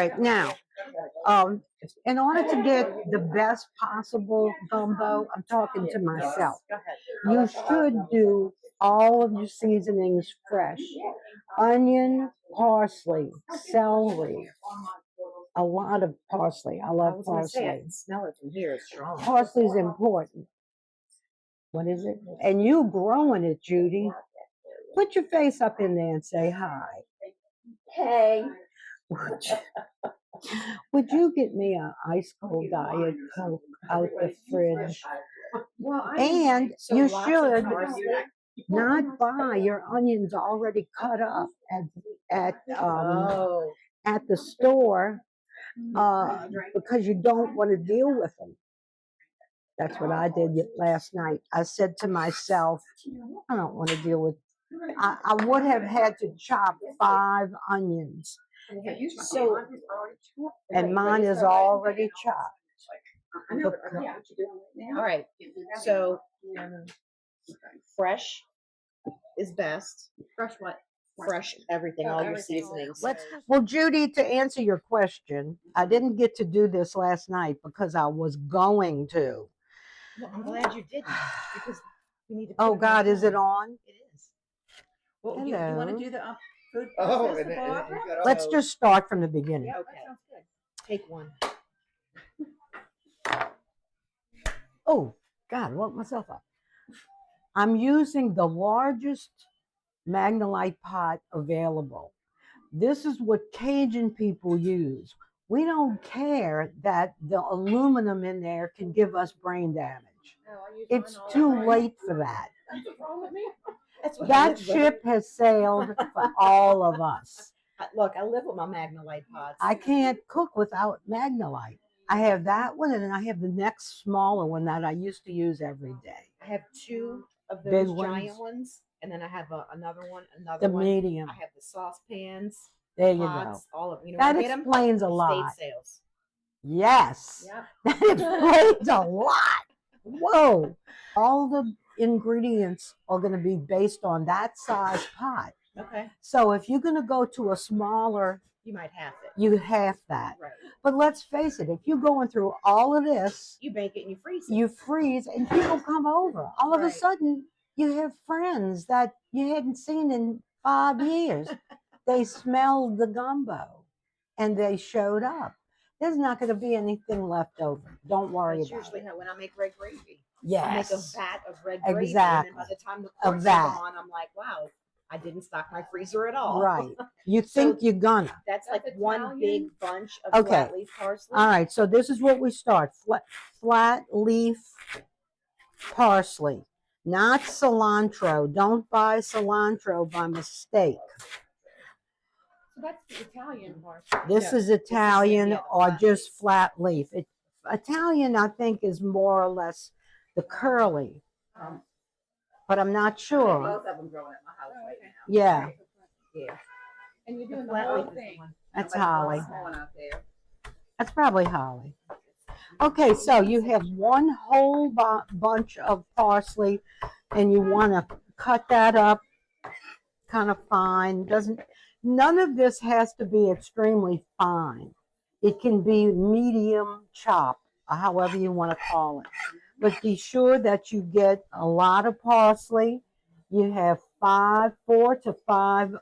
right, now, in order to get the best possible gumbo, I'm talking to myself. You should do all of your seasonings fresh. Onion, parsley, celery, a lot of parsley. I love parsley. I can smell it from here. It's strong. Parsley is important. What is it? And you growing it, Judy. Put your face up in there and say hi. Hey. Would you get me an ice cold Diet Coke out the fridge? And you should not buy your onions already cut up at the store because you don't want to deal with them. That's what I did last night. I said to myself, I don't want to deal with. I would have had to chop 5 onions. So, and mine is already chopped. All right. So, fresh is best. Fresh what? Fresh everything, all your seasonings. Well, Judy, to answer your question, I didn't get to do this last night because I was going to. Well, I'm glad you didn't because we need to. Oh God, is it on? It is. Well, Hello. You want to do the food festival? Let's just start from the beginning. Okay. That sounds good. Take one. Oh God, I woke myself up. I'm using the largest Magnalite pot available. This is what Cajun people use. We don't care that the aluminum in there can give us brain damage. It's too late for that. That ship has sailed for all of us. Look, I live with my Magnalite pots. I can't cook without Magnalite. I have that one, and then I have the next smaller one that I used to use every day. I have 2 of those giant ones, and then I have another one. The medium. I have the saucepans. There you pots, go. All of that explains a lot. State sales. Yes. Yep. That explains a lot. Whoa. All the ingredients are going to be based on that size pot. Okay. So if you're going to go to a smaller, you might have it. You have that. Right. But let's face it, if you're going through all of this, you bake it and you freeze it. You freeze and people come over. All of a sudden, you have friends that you hadn't seen in 5 years. They smelled the gumbo and they showed up. There's not going to be anything left over. Don't worry about it. That's usually how when I make red gravy. Yes. I make a vat of red gravy. Exactly. And then by the time the cork's gone, I'm like, wow, I didn't stock my freezer at all. Right. You think you're gonna. That's like one big bunch of flat leaf parsley. All right. So this is what we start. Flat leaf parsley. Not cilantro. Don't buy cilantro by mistake. So that's the Italian parsley. This is Italian or just flat leaf. Italian, I think, is more or less the curly. But I'm not sure. Both of them growing at my house right now. Yeah. Yeah. And you're doing the whole thing. That's holly. That's probably holly. Okay, so you have one whole bunch of parsley, and you want to cut that up kind of fine. None of this has to be extremely fine. It can be medium chop, or however you want to call it. But be sure that you get a lot of parsley. You have 4 to 5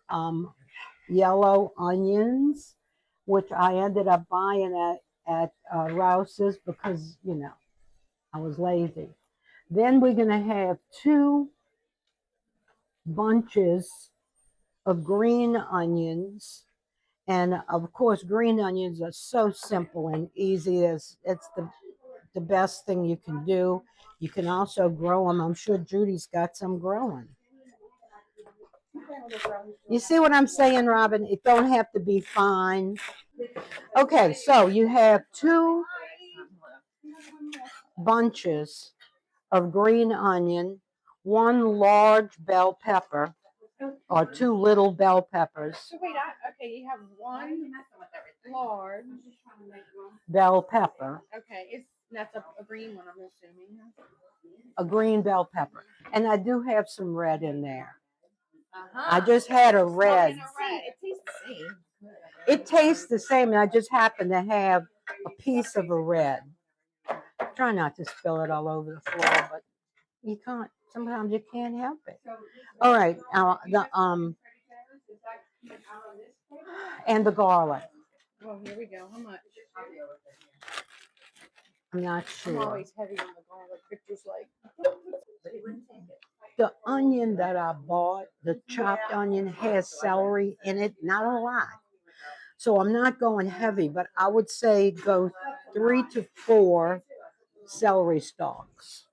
yellow onions, which I ended up buying at Rouse's because, I was lazy. Then we're going to have 2 bunches of green onions. And of course, green onions are so simple and easy. It's the best thing you can do. You can also grow them. I'm sure Judy's got some growing. You see what I'm saying, Robin? It don't have to be fine. Okay, so you have 2 bunches of green onion, 1 large bell pepper, or 2 little bell peppers. So wait, you have 1 large bell pepper. Okay, that's a green one, I'm assuming. A green bell pepper. And I do have some red in there. I just had a red. It tastes the same. It tastes the same, and I just happen to have a piece of a red. Try not to spill it all over the floor, but you can't. Sometimes you can't help it. All right, now and the garlic. Oh, here we go. How much? I'm not I'm sure. always heavy on the garlic. Victor's like, The onion that I bought, the chopped onion, has celery in it, not a lot. So I'm not going heavy, but I would say go 3 to 4 celery stalks.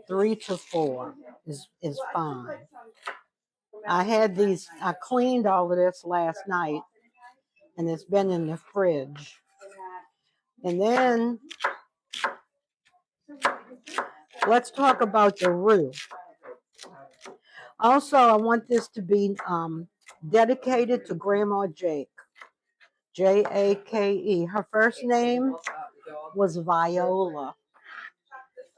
3 to 4 is fine. I cleaned all of this last night, and it's been in the fridge. And then let's talk about the roux. Also, I want this to be dedicated to Grandma Jake. Jake. Her first name was Viola.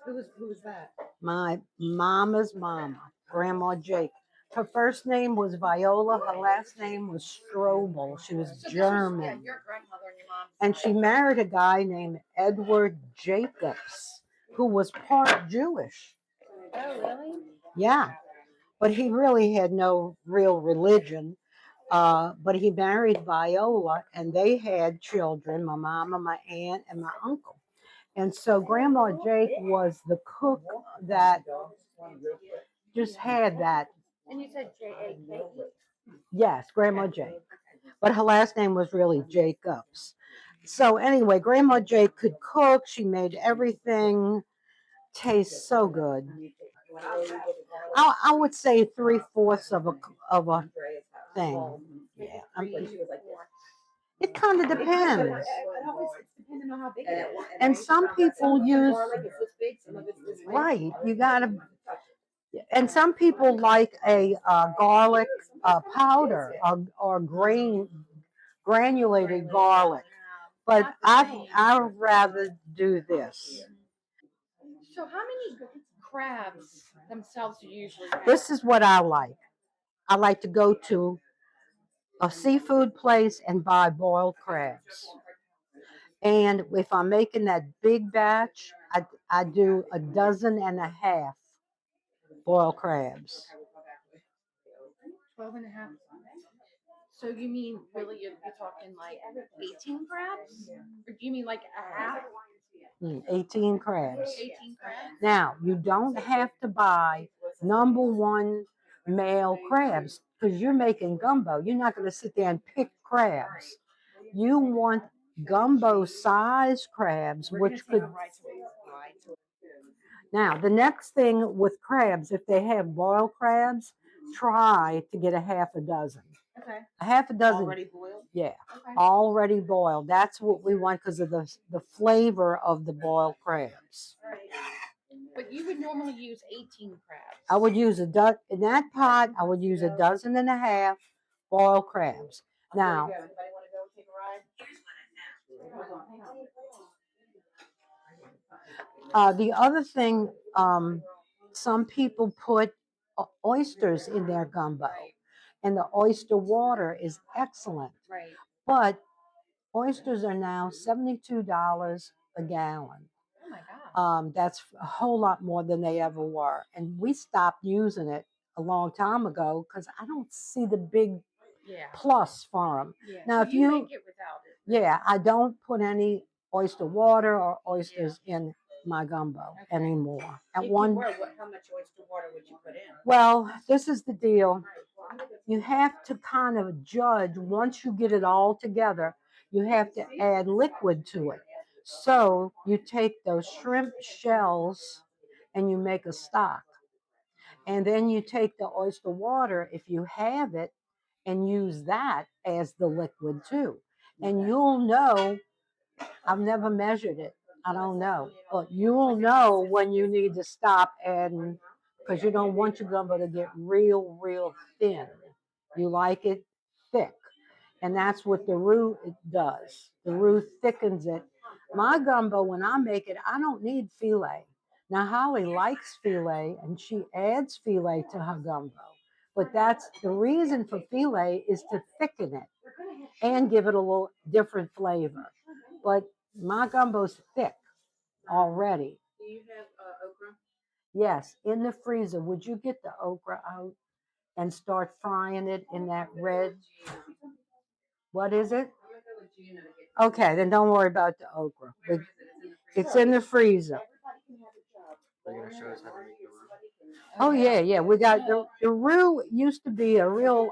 Who was that? My mama's mama, Grandma Jake. Her first name was Viola. Her last name was Strobel. She was German. your grandmother and your mom. And she married a guy named Edward Jacobs, who was part Jewish. Oh, really? Yeah, but he really had no real religion. But he married Viola, and they had children, my mama, my aunt, and my uncle. And so Grandma Jake was the cook that just had that. And you said Jake? Yes, Grandma Jake. But her last name was really Jacobs. So anyway, Grandma Jake could cook. She made everything taste so good. I would say 3/4 of a thing. Yeah, it kind of depends. Depending on how big it is. And some people use right. You gotta. And some people like a garlic powder or granulated garlic. But I would rather do this. So how many crabs themselves do you usually have? This is what I like. I like to go to a seafood place and buy boiled crabs. And if I'm making that big batch, I do 12.5 boiled crabs. 12.5. So you mean really you're talking like 18 crabs? Or do you mean like a half? 18 crabs. 18 crabs? Now, you don't have to buy number one male crabs because you're making gumbo. You're not going to sit there and pick crabs. You want gumbo size crabs, which could. Now, the next thing with crabs, if they have boiled crabs, try to get a half a dozen. Okay. A half a dozen. Already boiled? Yeah, Okay. already boiled. That's what we want because of the flavor of the boiled crabs. But you would normally use 18 crabs. I would use in that pot. I would use 12.5 boiled crabs. Now, Anybody want to go take a ride? the other thing, some people put oysters in their gumbo, and the oyster water is excellent. Right. But oysters are now $72 a gallon. Oh my God. That's a whole lot more than they ever were. And we stopped using it a long time ago because I don't see the big plus for them. Yeah. Now, So if you make it without it. yeah, I don't put any oyster water or oysters in my gumbo anymore. At one, how much oyster water would you put in? well, this is the deal. You have to kind of judge once you get it all together. You have to add liquid to it. So you take those shrimp shells and you make a stock. And then you take the oyster water, if you have it, and use that as the liquid too. And you'll know, I've never measured it. I don't know. But you'll know when you need to stop and because you don't want your gumbo to get real, real thin. You like it thick. And that's what the roux does. The roux thickens it. My gumbo, when I make it, I don't need filet. Now, Holly likes filet, and she adds filet to her gumbo. But that's the reason for filet is to thicken it and give it a little different flavor. But my gumbo's thick already. Do you have okra? Yes, in the freezer. Would you get the okra out and start frying it in that red? What is it? Okay, then don't worry about the okra. It's in the freezer. They're gonna show us how to make the roux. Oh yeah, yeah. We got the roux used to be a real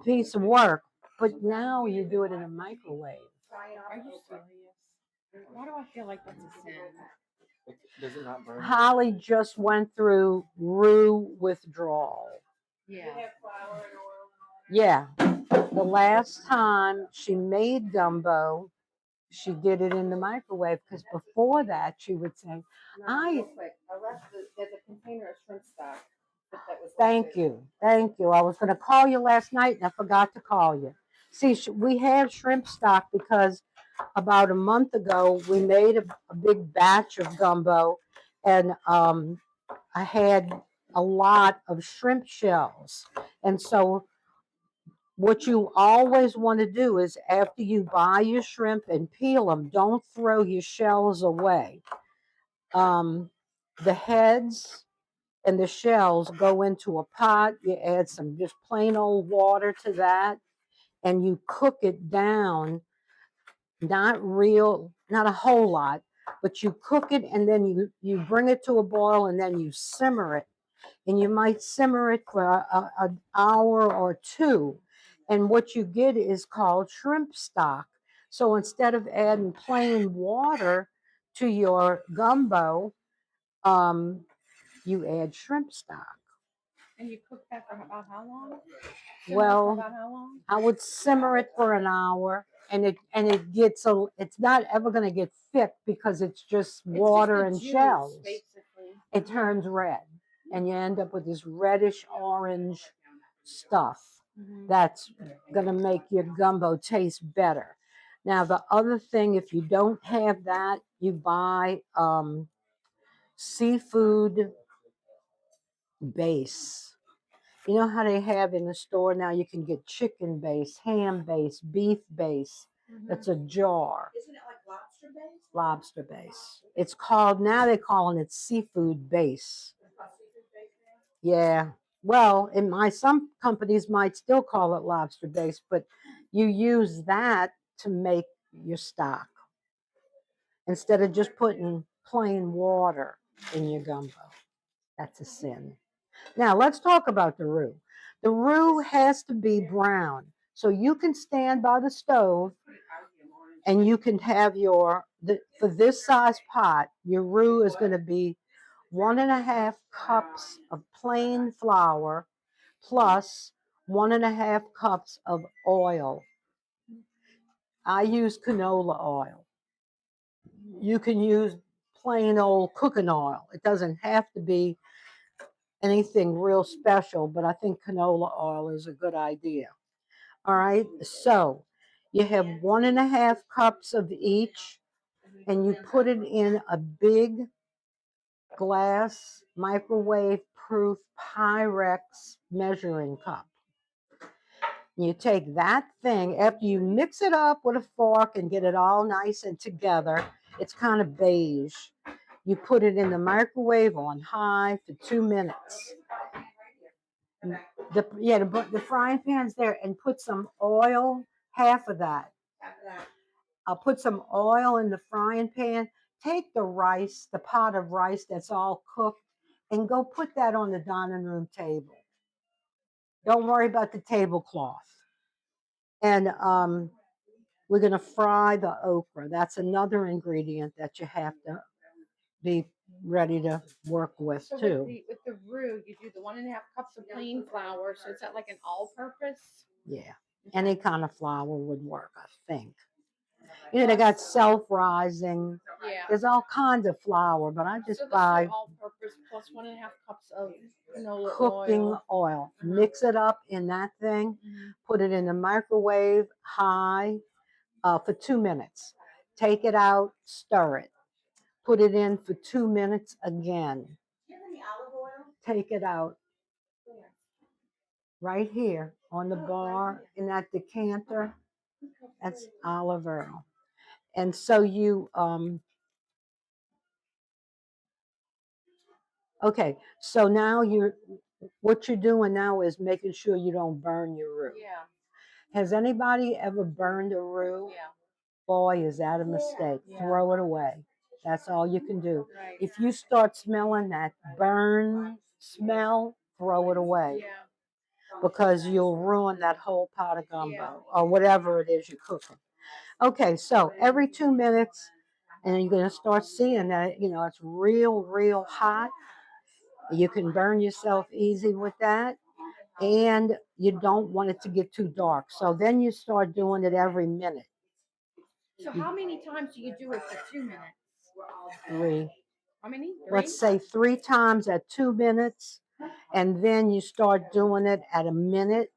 piece of work, but now you do it in a microwave. Are you serious? Why do I feel like that's a sin? Does it not burn? Holly just went through roux withdrawal. Yeah. Yeah, the last time she made gumbo, she did it in the microwave because before that she would say, Real quick. There's a container of shrimp stock. Thank you. Thank you. I was going to call you last night and I forgot to call you. See, we have shrimp stock because about a month ago we made a big batch of gumbo and I had a lot of shrimp shells. And so what you always want to do is after you buy your shrimp and peel them, don't throw your shells away. The heads and the shells go into a pot. You add some just plain old water to that and you cook it down, not a whole lot, but you cook it and then you bring it to a boil and then you simmer it. And you might simmer it for an hour or two. And what you get is called shrimp stock. So instead of adding plain water to your gumbo, you add shrimp stock. And you cook that for about how long? Well, about how long? I would simmer it for an hour, and it gets it's not ever going to get thick because it's just water and juice, shells. basically. It turns red, and you end up with this reddish orange stuff. That's going to make your gumbo taste better. Now, the other thing, if you don't have that, you buy seafood base. You know how they have in the store now, you can get chicken base, ham base, beef base. It's a jar. Isn't it like lobster base? Lobster base. It's called, now they're calling it seafood base. Yeah. Well, some companies might still call it lobster base, but you use that to make your stock instead of just putting plain water in your gumbo. That's a sin. Now let's talk about the roux. The roux has to be brown. So you can stand by the stove and you can have for this size pot, your roux is going to be 1.5 cups of plain flour plus 1.5 cups of oil. I use canola oil. You can use plain old cooking oil. It doesn't have to be anything real special, but I think canola oil is a good idea. All right, so you have 1.5 cups of each, and you put it in a big glass microwave proof Pyrex measuring cup. You take that thing, after you mix it up with a fork and get it all nice and together, it's kind of beige. You put it in the microwave on high for 2 minutes. The frying pan's there, and put some oil, half of that. I'll put some oil in the frying pan. Take the rice, the pot of rice that's all cooked, and go put that on the dining room table. Don't worry about the tablecloth. And we're going to fry the okra. That's another ingredient that you have to be ready to work with So too. with the roux, you do the 1.5 cups of plain flour. So is that like an all-purpose? Yeah, any kind of flour would work, I think. You know, they got self-rising. Yeah. There's all kinds of flour, but I just buy all-purpose plus 1.5 cups of canola cooking oil. Mix it up in that thing. Put it in the microwave high for 2 minutes. Take it out, stir it. Put it in for 2 minutes again. Take it out. right here on the bar in that decanter. That's olive oil. And so okay, so now what you're doing now is making sure you don't burn your roux. Yeah. Has anybody ever burned a roux? Yeah. Boy, is that a mistake. Yeah. Throw it away. That's all you can do. Right. If you start smelling that burn smell, throw it away. Yeah. Because you'll ruin that whole pot of gumbo or whatever it is you're cooking. Okay, so every 2 minutes, and you're going to start seeing that, it's real hot. You can burn yourself easy with that. And you don't want it to get too dark. So then you start doing it every minute. So how many times do you do it for 2 minutes? 3. How many? 3? Let's say 3 times at 2 minutes. And then you start doing it at a minute.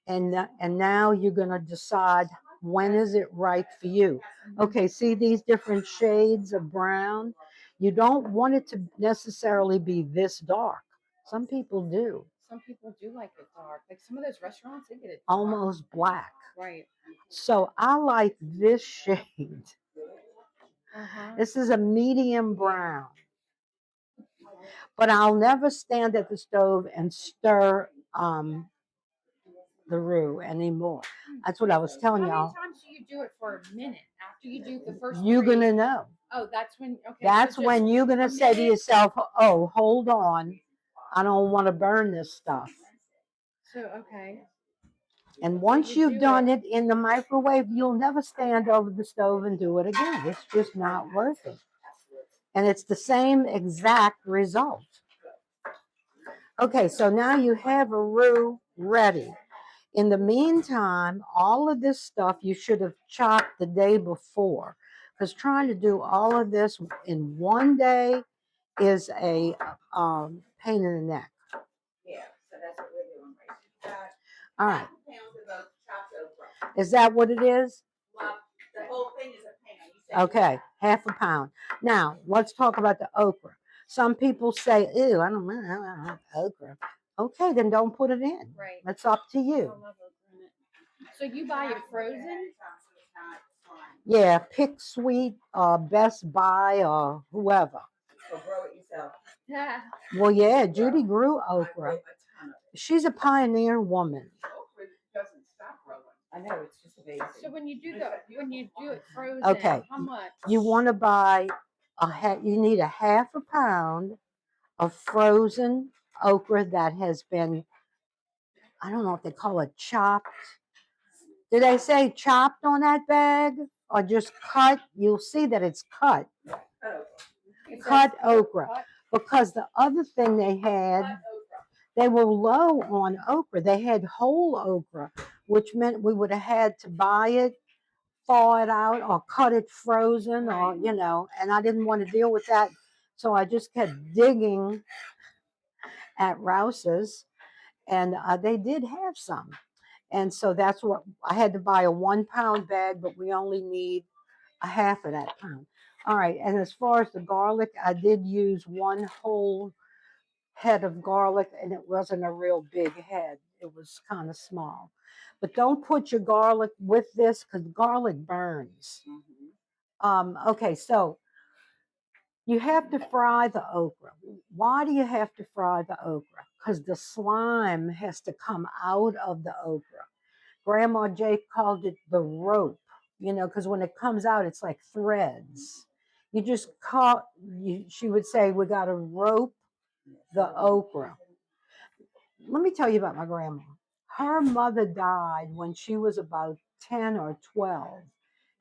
And now you're going to decide when is it right for you. Okay, see these different shades of brown? You don't want it to necessarily be this dark. Some people do. Some people do like it dark. Like some of those restaurants, they get it dark. Almost black. Right. So I like this shade. This is a medium brown. But I'll never stand at the stove and stir the roux anymore. That's what I was telling y'all. How many times do you do it for a minute after you do the first You're 3? going to know. Oh, that's when, okay. That's so when you're going to say to yourself, oh, hold on. I don't want to burn this stuff. So, okay. And once you've done it in the microwave, you'll never stand over the stove and do it again. It's just not worth it. And it's the same exact result. Okay, so now you have a roux ready. In the meantime, all of this stuff you should have chopped the day before. Because trying to do all of this in one day is a pain in the neck. Yeah, so that's what we're doing right now. All right. Half a pound of chopped okra. Is that what it is? Well, the whole thing is a pound. Okay, half a pound. Now, let's talk about the okra. Some people say, ew, I don't want okra. Okay, then don't put it in. Right. It's up to I you. love okra in it. So you buy it frozen? Yeah, Pick Sweet, Best Buy, or whoever. So grow it yourself. Yeah. Well, yeah, Judy grew okra. She's a pioneer woman. Okra doesn't stop growing. I know, it's just amazing. So when you do it frozen, Okay. how much? You want to buy you need a half a pound of frozen okra that has been, I don't know if they call it chopped. Did they say chopped on that bag or just cut? You'll see that it's cut. Cut okra. Because the other thing they had, they were low on okra. They had whole okra, which meant we would have had to buy it, thaw it out, or cut it frozen, or, and I didn't want to deal with that. So I just kept digging at Rouse's, and they did have some. And so that's what I had to buy, a 1 pound bag, but we only need a half of that pound. All right. And as far as the garlic, I did use one whole head of garlic, and it wasn't a real big head. It was kind of small. But don't put your garlic with this because garlic burns. Okay, so you have to fry the okra. Why do you have to fry the okra? Because the slime has to come out of the okra. Grandma Jake called it the rope, because when it comes out, it's like threads. You just she would say, we got to rope the okra. Let me tell you about my grandma. Her mother died when she was about 10 or 12.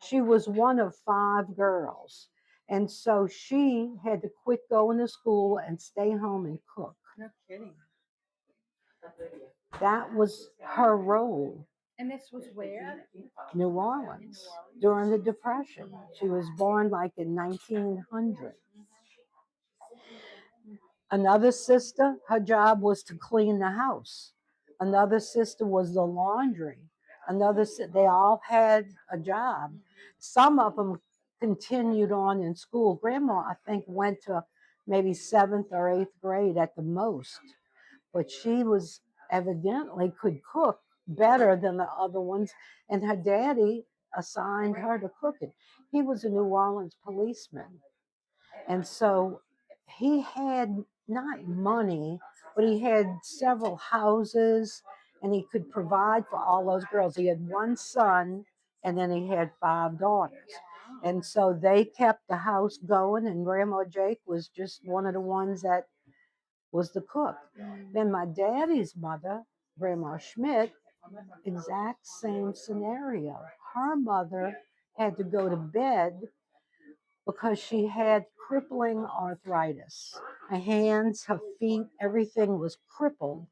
She was one of 5 girls. And so she had to quit going to school and stay home and cook. No kidding. That was her role. And this was where? New Orleans, during the Depression. She was born like in 1900. Another sister, her job was to clean the house. Another sister was the laundry. They all had a job. Some of them continued on in school. Grandma, I think, went to maybe 7th or 8th grade at the most. But she was evidently could cook better than the other ones, and her daddy assigned her to cook it. He was a New Orleans policeman, and so he had not money, but he had several houses, and he could provide for all those girls. He had one son, and then he had 5 daughters. And so they kept the house going, and Grandma Jake was just one of the ones that was the cook. Then my daddy's mother, Grandma Schmidt, exact same scenario. Her mother had to go to bed because she had crippling arthritis. Her hands, her feet, everything was crippled.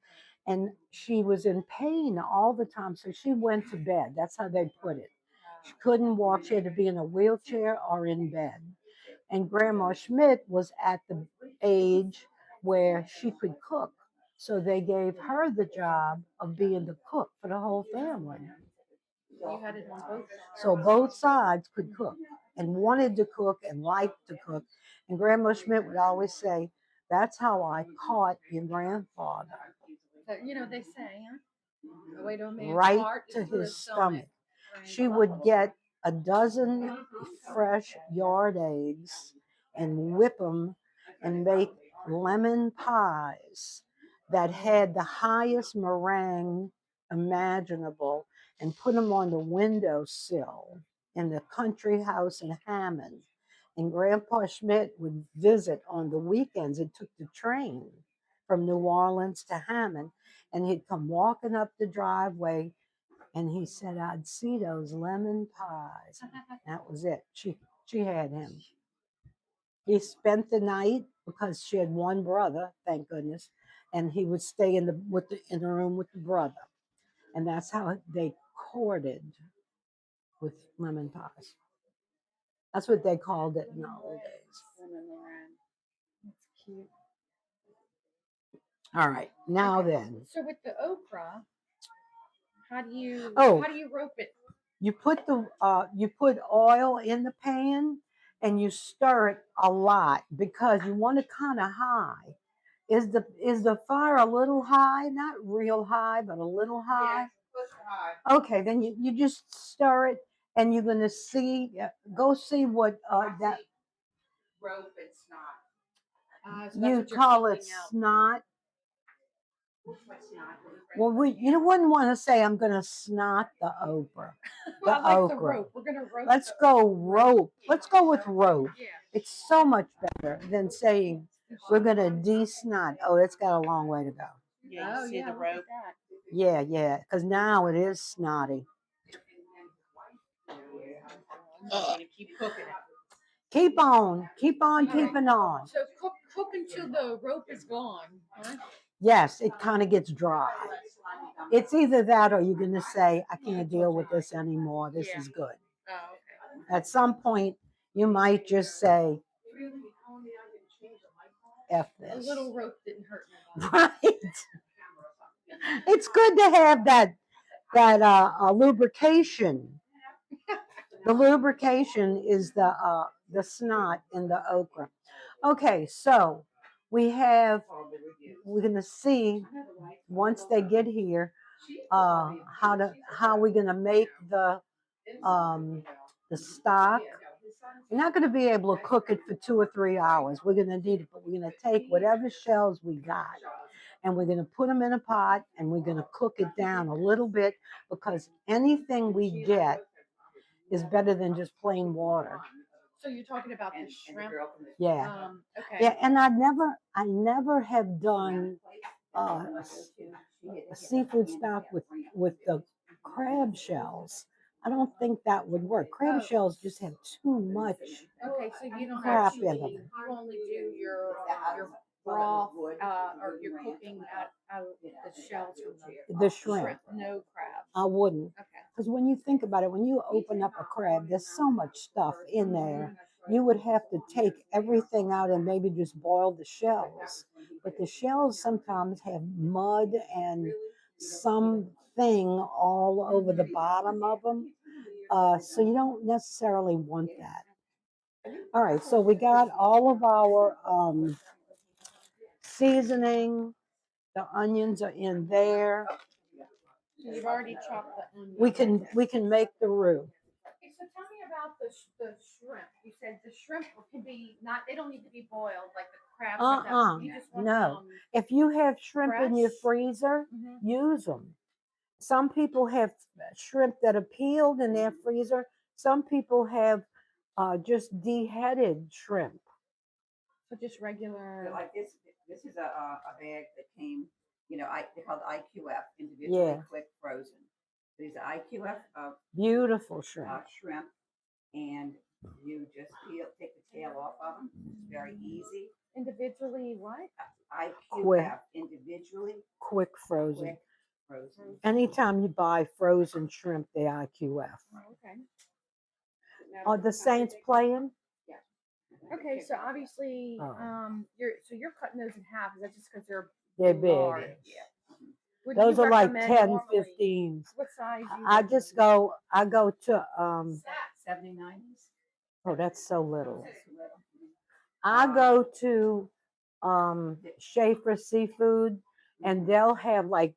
And she was in pain all the time. So she went to bed. That's how they put it. She couldn't walk. She had to be in a wheelchair or in bed. And Grandma Schmidt was at the age where she could cook. So they gave her the job of being the cook for the whole family. You had it on both sides. So both sides could cook and wanted to cook and liked to cook. And Grandma Schmidt would always say, "That's how I caught your grandfather." So, they say, huh? The way to a man's Right heart is to through his stomach. Right. She would get a dozen fresh yard eggs and whip them and make lemon pies that had the highest meringue imaginable and put them on the windowsill in the country house in Hammond. And Grandpa Schmidt would visit on the weekends and took the train from New Orleans to Hammond. And he'd come walking up the driveway and he said, "I'd see those lemon pies." That was it. She had him. He spent the night because she had one brother, thank goodness, and he would stay in the room with the brother. And that's how they courted with lemon pies. That's what they called it in the old days. Lemon meringue. That's cute. All right, now Okay. then. So with the okra, how do you rope it? You put oil in the pan and you stir it a lot because you want it kind of high. Is the fire a little high? Not real high, but a little high. High. Okay, then you just stir it, and you're gonna see. Go see what that Rope and snot. So that's you what you're call it cleaning out. snot. What's snot? Well, you wouldn't want to say I'm gonna snot the okra. Well, I The like the okra. rope. We're gonna rope. Let's go rope. Let's go with rope. Yeah. It's so much better than saying we're gonna de-snot. Oh, it's got a long way to go. Yeah, you see the look at rope. that. Yeah, because now it is snotty. Keep cooking it. Keep on keeping on. So cook until the rope is gone. Huh? Yes, it kind of gets dry. It's either that or you're gonna say, "I can't deal with this anymore. This is good." Oh, okay. At some point, you might just say, "F A this." little rope didn't hurt me. Right. It's good to have that lubrication. The lubrication is the snot in the okra. Okay, so we're gonna see once they get here how we're gonna make the stock. We're not gonna be able to cook it for 2 or 3 hours. We're gonna need it, but we're gonna take whatever shells we got and we're gonna put them in a pot and we're gonna cook it down a little bit because anything we get is better than just plain water. So you're talking about the shrimp? Yeah. Okay. Yeah, and I never have done a seafood stock with the crab shells. I don't think that would work. Crab shells just have too much Okay, so you don't crap actually, in them. you only do your broth, or you're cooking out the shells from The shrimp. no crabs. I wouldn't. Okay. Because when you think about it, when you open up a crab, there's so much stuff in there. You would have to take everything out and maybe just boil the shells. But the shells sometimes have mud and something all over the bottom of them. So you don't necessarily want that. All right, so we got all of our seasoning The onions are in there. You've already chopped the onion. We can make the roux. Okay, so tell me about the shrimp. You said the shrimp can be not. They don't need to be boiled like the crabs. Like that. You just want No. them, If you have shrimp in your fresh? freezer, Mhm. use them. Some people have shrimp that are peeled in their freezer. Some people have just deheaded shrimp. So just regular. Like this is a bag that came, they call it IQF, individually Yeah. quick frozen. These are IQF Beautiful shrimp. shrimp, and you just take the tail off of them. It's very easy. Individually, what? IQF, Quick. individually Quick frozen. quick frozen. Anytime you buy frozen shrimp, they IQF. Oh, okay. Are the Saints playing? Okay, so obviously, Oh. you're cutting those in half. Is that just because They're large? big. Yeah. Would Those you are like recommend 10, normally- 15. What size? Do you I just recommend? I go to 79. oh, that's so little. I go to Schaefer Seafood, and they'll have like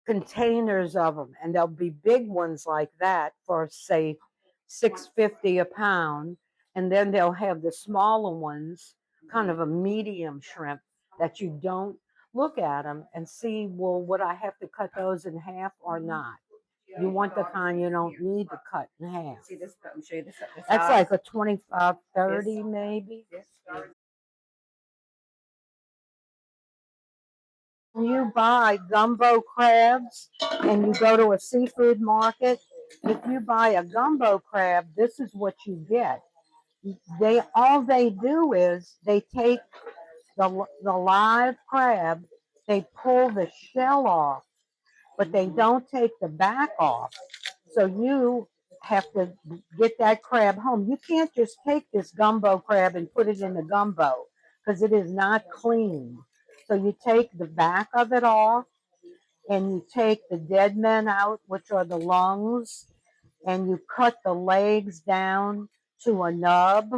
containers of them, and there'll be big ones like that for say $6.50 a pound, and then they'll have the smaller ones, kind of a medium shrimp that you don't look at them and see, well, would I have to cut those in half or not? You want the kind you don't need to cut in half. See this? Let me show you this. That's like a 25, 30 maybe. You buy gumbo crabs and you go to a seafood market, if you buy a gumbo crab, this is what you get. All they do is they take the live crab, they pull the shell off, but they don't take the back off. So you have to get that crab home. You can't just take this gumbo crab and put it in the gumbo because it is not clean. So you take the back of it off and you take the dead men out, which are the lungs, and you cut the legs down to a nub.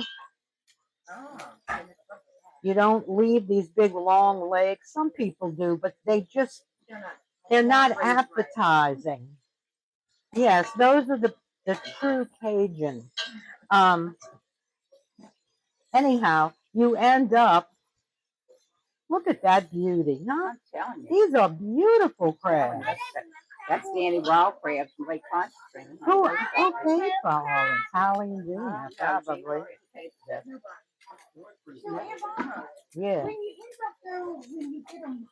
You don't leave these big long legs. Some people do, but they're not appetizing. Yes, those are the true Cajun. Anyhow, you end up, look at that beauty, huh? I'm telling you. These are beautiful crabs. That's Danny Wild crabs from Lake Pontchartrain. Who paid for all this? Holly and Gina, probably. Yeah. When you end up though, when you get them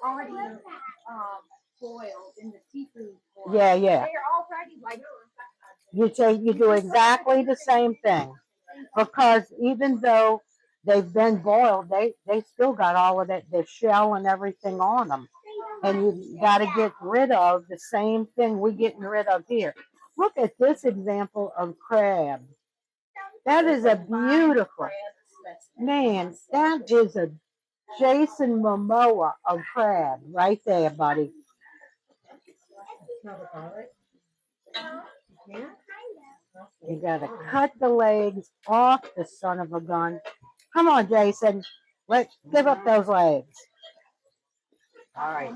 already boiled in the seafood boil, Yeah. they're already like. You do exactly the same thing. Because even though they've been boiled, they still got all of that, the shell and everything on them. And you got to get rid of the same thing we're getting rid of here. Look at this example of crab. That is a beautiful, man, that is a Jason Momoa of crab right there, buddy. You got to cut the legs off the son of a gun. Come on, Jason. Let's give up those legs. All right.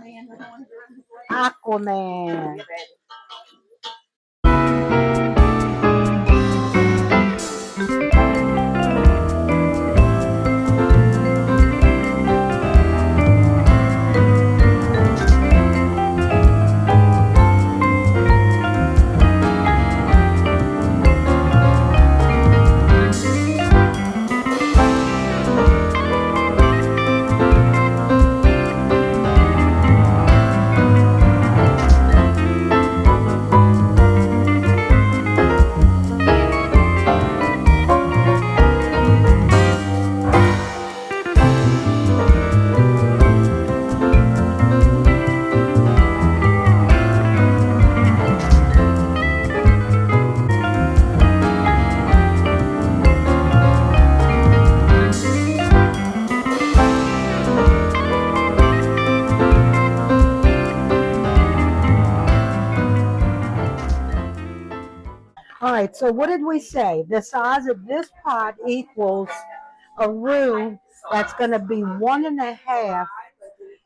Aquaman. All right, so what did we say? The size of this pot equals a roux that's going to be 1.5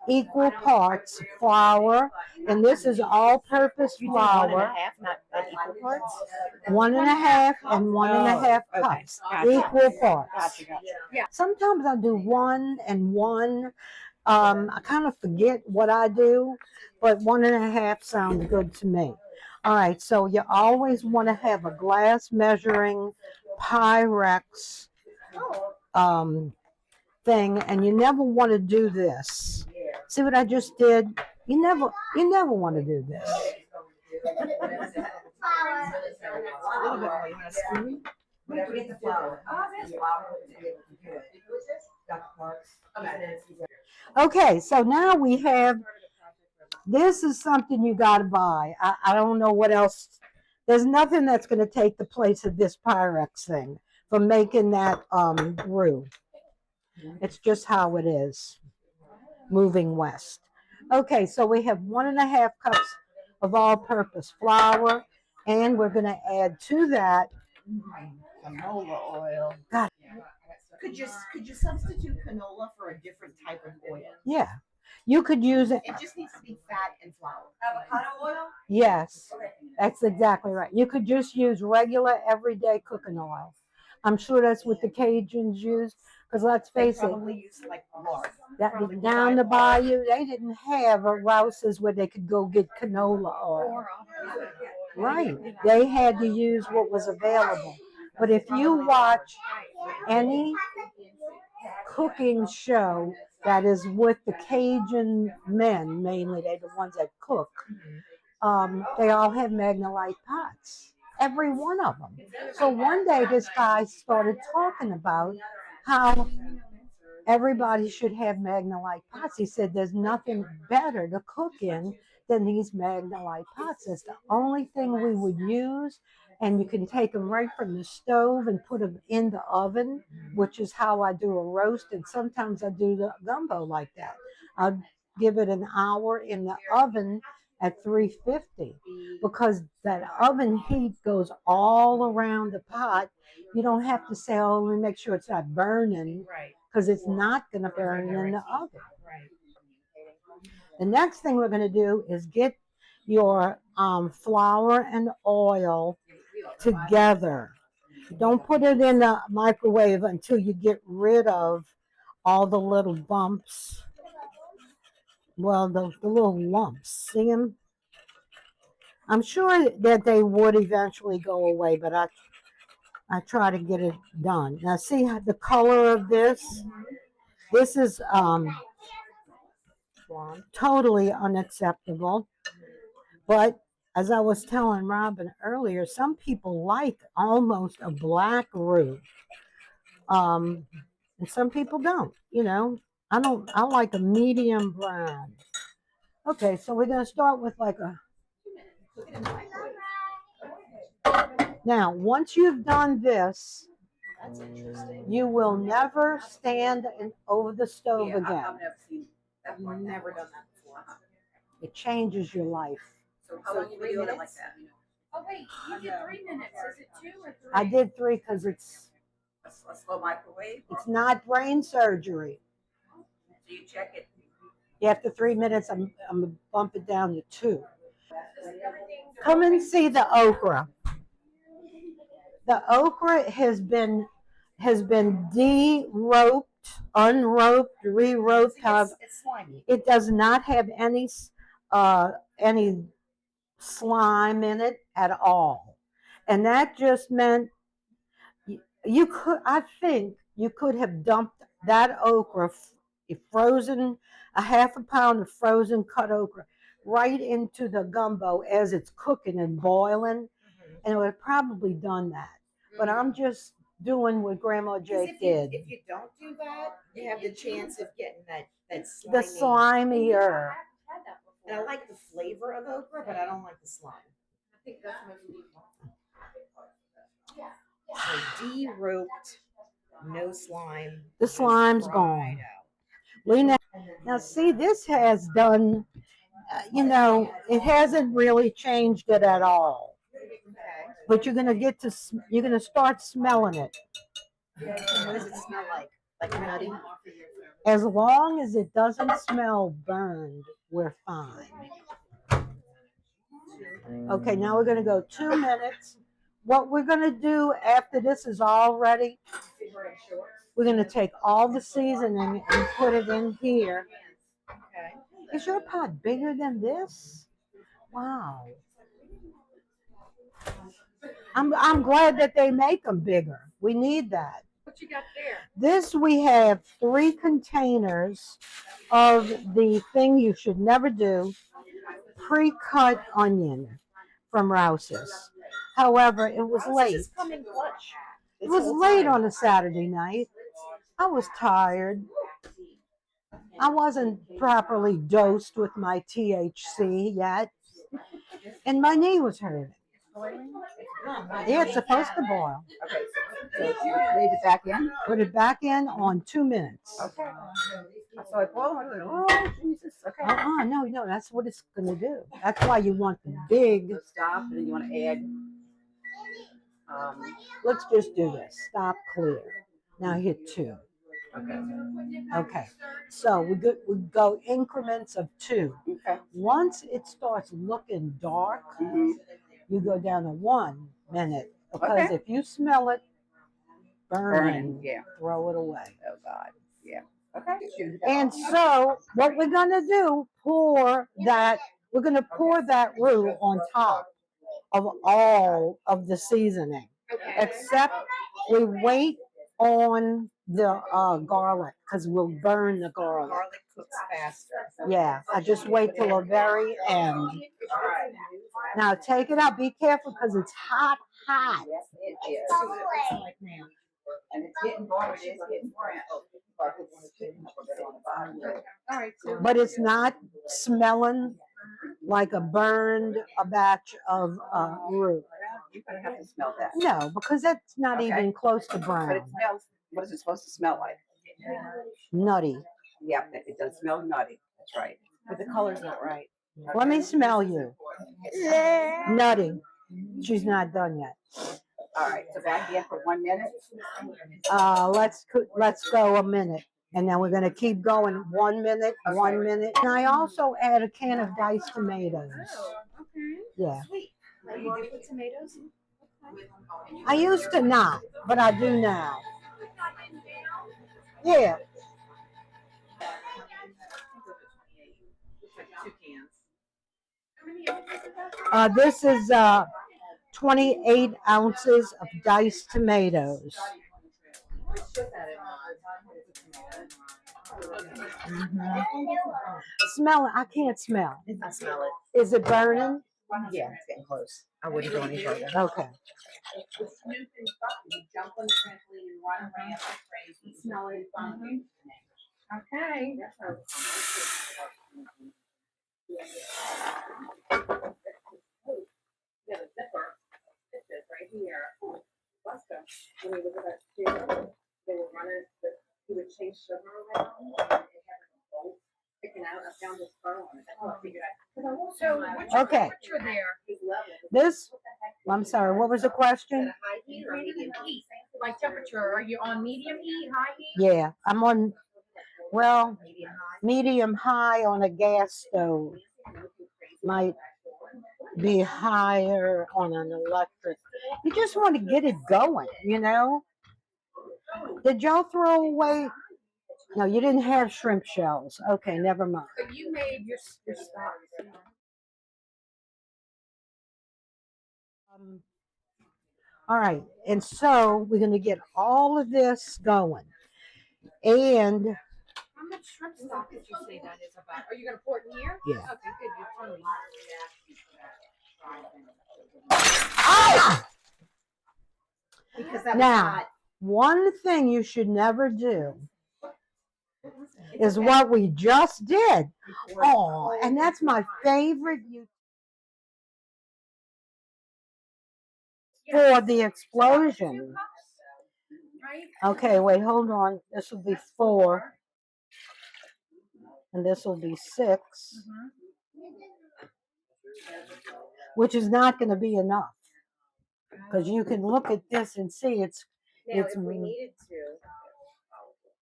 equal parts flour, and this is all-purpose You do 1 flour. 1/2, not equal parts? 1 1/2 and 1 1/2 Oh, okay. cups, Gotcha. equal parts. Gotcha. Sometimes I do 1 and 1. I kind of forget what I do, but 1 1/2 sounds good to me. All right, so you always want to have a glass measuring Pyrex thing, and you never want to do this. See what I just did? You never want to do this. A little bit more. You want a spoon? Whenever you get the flour. Oh, there's flour. Dr. Parks. Okay, so now we have, this is something you got to buy. I don't know what else. There's nothing that's going to take the place of this Pyrex thing for making that roux. It's just how it is, moving west. Okay, so we have 1 1/2 cups of all-purpose flour, and we're going to add to that Canola oil. God. Could you substitute canola for a different type of oil? Yeah, you could use it. It just needs to be fat and flour. Avocado oil? Yes, that's exactly right. You could just use regular everyday cooking oil. I'm sure that's what the Cajuns use, because let's face They it, probably use like lard. that down the bayou, they didn't have a rouses where they could go get canola oil. Right, they had to use what was available. But if you watch any cooking show that is with the Cajun men, mainly they're the ones that cook, they all have Magnalite pots, every one of them. So one day this guy started talking about how everybody should have Magnalite pots. He said there's nothing better to cook in than these Magnalite pots. It's the only thing we would use, and you can take them right from the stove and put them in the oven, which is how I do a roast, and sometimes I do the gumbo like that. I'll give it an hour in the oven at 350, because that oven heat goes all around the pot. You don't have to say, oh, let me make sure it's not burning, because it's not going to burn in the oven. The next thing we're going to do is get your flour and oil together. Don't put it in the microwave until you get rid of all the little bumps. Well, the little lumps. See them? I'm sure that they would eventually go away, but I try to get it done. Now, see the color of this? This is totally unacceptable. But as I was telling Robin earlier, some people like almost a black roux. And some people don't, I like a medium brown. Okay, so we're going to start with like a... Now, once you've done this, That's interesting. you will never stand over the stove again. I've never seen that one. Never done that before. It changes your life. So how long you been doing it like that? Oh wait, you did 3 minutes. Is it 2 or 3? I did 3 because it's A slow microwave? it's not brain surgery. So you check it. After 3 minutes, I'm gonna bump it down to 2. Come and see the okra. The okra has been de-roped, unroped, re-roped. It's slimy. It does not have any slime in it at all, and that just meant you could. I think you could have dumped that okra, frozen, a half a pound of frozen cut okra, right into the gumbo as it's cooking and boiling, and it would have probably done that. But I'm just doing what Grandma Jake did. If you don't do that, you have the chance of getting that slimy. The slimier. And I like the flavor of okra, but I don't like the slime. I think that's most people. So de-roped, no slime. The slime's gone. Lena, now see, this has done, it hasn't really changed it at all. But you're gonna start smelling it. What does it smell like? Like nutty. As long as it doesn't smell burned, we're fine. Okay, now we're going to go 2 minutes. What we're going to do after this is all ready, we're going to take all the seasoning and put it in here. Okay. Is your pot bigger than this? Wow. I'm glad that they make them bigger. We need that. What you got there? This we have 3 containers of the thing you should never do, pre-cut onion from Rouse's. However, it was late. It was late on a Saturday night. I was tired. I wasn't properly dosed with my THC yet, and my knee was hurting. Yeah, it's supposed to boil. Okay, so leave it back in? Put it back in on 2 minutes. Okay. So it boiled, oh, Jesus, okay. No, that's what it's going to do. That's why you want the big. So stop, and then you want to add. Let's just do this. Stop, clear. Now hit 2. Okay. Okay. So we go increments of 2. Okay. Once it starts looking dark, you go down to 1 minute. Because if you smell it burning, throw it away. Oh God. Yeah. Okay. And so what we're going to do, we're going to pour that roux on top of all of the seasoning. Okay. Except we wait on the garlic because we'll burn the garlic. Garlic cooks faster. Yeah, I just wait till the very end. Now take it out. Be careful because it's hot. Yes, it is. And it's getting warm. It is getting brown. All right. So But it's not smelling like a batch of roux. You're gonna have to smell that. No, because that's not even close to But brown. it smells. What is it supposed to smell like? Nutty. Yeah, it does smell nutty. That's right. But the color's not right. Let me smell you. Nutty. She's not done yet. All right. So back in for 1 minute. Let's go a minute. And then we're going to keep going 1 minute, 1 minute. And I also add a can of diced tomatoes. okay. Yeah. You do put tomatoes? I used to not, but I do now. Yeah. This is 28 ounces of diced tomatoes. Smell it. I can't smell. I smell it. Is it burning? Yeah, it's getting close. I wouldn't go any further. Okay. Okay. Yeah, the zipper. It is right here. Buster, when he was about 2, they were running, he would chase sugar around and it had a bolt sticking out. I found his phone. That's how I figured out. So what's your Okay. temperature there? His level. This, I'm sorry, what was the question? High heat or medium heat? Like temperature, are you on medium heat, high heat? Yeah, I'm on, well, medium high on a gas stove. Might be higher on an electric. You just want to get it going, you know? Did y'all throw away? No, you didn't have shrimp shells. Okay, never mind. But you made your stock. All right, and so we're going to get all of this going. And How much shrimp stock did you say that is about? Are you going to pour it in here? Yeah. Okay, good. You're telling me. Because that was Now, hot. one thing you should never do is what we just did. Oh, and that's my favorite for the explosion. Right? Okay, wait, hold on. This will be 4. And this will be 6. Which is not going to be enough. Because you can look at this and see it's Now, if we needed to,